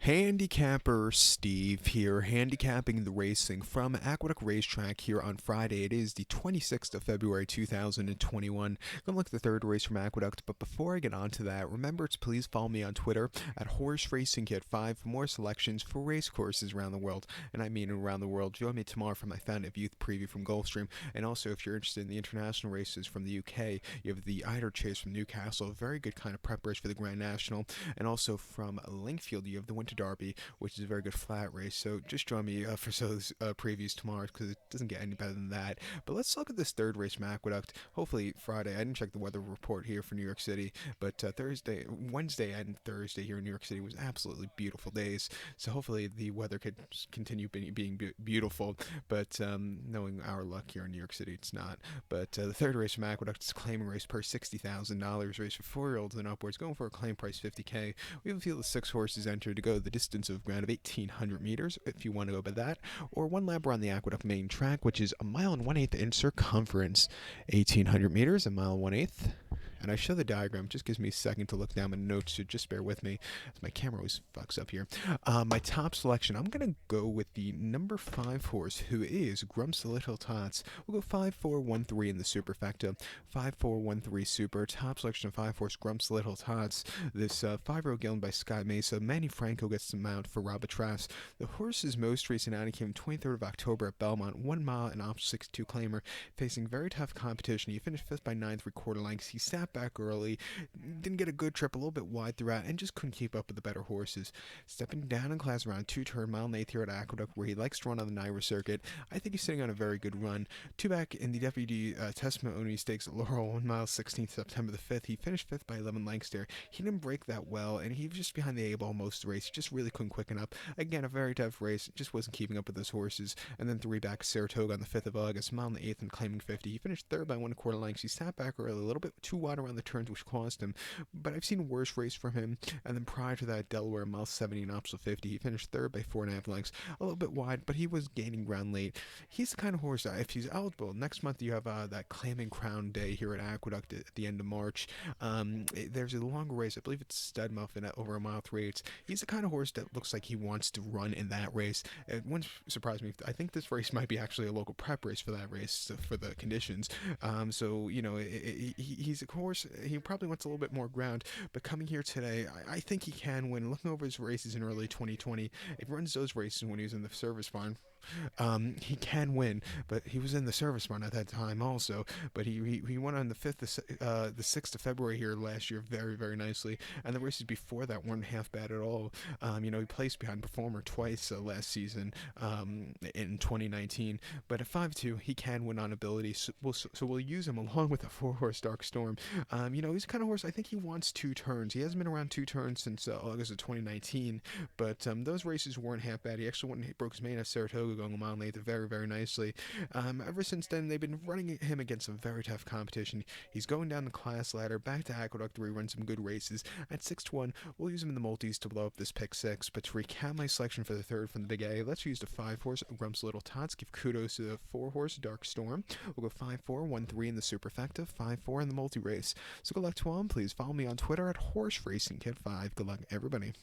Handicapper Steve here, handicapping the racing from Aqueduct Racetrack here on Friday. It is the 26th of February 2021. Gonna look at the third race from Aqueduct, but before I get on to that, remember to please follow me on Twitter at Horse Racing Kit 5 for more selections for race courses around the world. And I mean around the world. Join me tomorrow for my Fountain of Youth preview from Gulfstream. And also, if you're interested in the international races from the UK, you have the Eider Chase from Newcastle, a very good kind of prep race for the Grand National. And also from Linkfield, you have the Winter Derby, which is a very good flat race. So just join me for those previews tomorrow because it doesn't get any better than that. But let's look at this third race from Aqueduct. Hopefully Friday. I didn't check the weather report here for New York City, but Wednesday and Thursday here in New York City was absolutely beautiful days. So hopefully the weather could continue being beautiful. But knowing our luck here in New York City, it's not. But the third race from Aqueduct is a claiming race per $60,000 race for 4-year-olds and upwards, going for a claim price $50K. We have a field of 6 horses entered to go the distance of ground of 1,800 meters, if you want to go by that, or one lap around the Aqueduct main track, which is 1.1 miles in circumference. 1,800 meters, 1.1 miles. And I show the diagram, it just gives me a second to look down my notes, so just bear with me, as my camera always fucks up here. My top selection, I'm going to go with the number 5 horse, who is Grumps the Little Tots. We'll go 5-4-1-3 in the superfecta. 5-4-1-3 super. Top selection of 5 horse, Grumps the Little Tots. This 5-year-old gelded by Scott Mesa. Manny Franco gets the mount for Robitrass. The horse's most recent outing came 23rd of October at Belmont. 1 mile and option 62 claimer, facing very tough competition. He finished 5th by 9 3/4 lengths. He sat back early, didn't get a good trip, a little bit wide throughout, and just couldn't keep up with the better horses. Stepping down in class around 2-turn, 1.8 here at Aqueduct, where he likes to run on the Naira circuit. I think he's sitting on a very good run. 2 back in the WD Testimony Stakes at Laurel, 1 mile 16th September the 5th. He finished 5th by 11 lengths there. He didn't break that well, and he was just behind the A-ball most of the race. He just really couldn't quicken up. Again, a very tough race, just wasn't keeping up with those horses. And then 3 back Saratoga on the 5th of August, 1.8 and claiming 50. He finished 3rd by 1/4 lengths. He sat back early, a little bit too wide around the turns, which cost him, but I've seen worse race from him. And then prior to that, Delaware, 1.70 and option 50. He finished 3rd by 4.5 lengths, a little bit wide, but he was gaining ground late. He's the kind of horse that, if he's eligible, next month you have that Claiming Crown Day here at Aqueduct at the end of March. There's a longer race, I believe it's Stud Muffin at over 1.3 miles. He's the kind of horse that looks like he wants to run in that race. It wouldn't surprise me. I think this race might be actually a local prep race for that race, for the conditions. So, you know, he's a horse, he probably wants a little bit more ground, but coming here today, I think he can win. Looking over his races in early 2020, if he runs those races when he was in the service barn, he can win, but he was in the service barn at that time also. But he won on the 6th of February here last year very, very nicely, and the races before that weren't half bad at all. You know, he placed behind Performer twice last season in 2019, but at 5'2", he can win on ability, so we'll use him along with a 4-horse Dark Storm. You know, he's the kind of horse, I think he wants 2 turns. He hasn't been around 2 turns since August of 2019, but those races weren't half bad. He actually broke his main at Saratoga, going 1 mile very, very nicely. Ever since then, they've been running him against some very tough competition. He's going down the class ladder, back to Aqueduct, where he runs some good races. At 6-1, we'll use him in the multis to blow up this pick 6, but to recap my selection for the third from the Big A, let's use the 5-horse Grumps Little Tots, give kudos to the 4-horse Dark Storm. We'll go 5-4-1-3 in the superfecta, 5-4 in the multi-race. So good luck to all, and please follow me on Twitter at Horse Racing Kit 5. Good luck, everybody.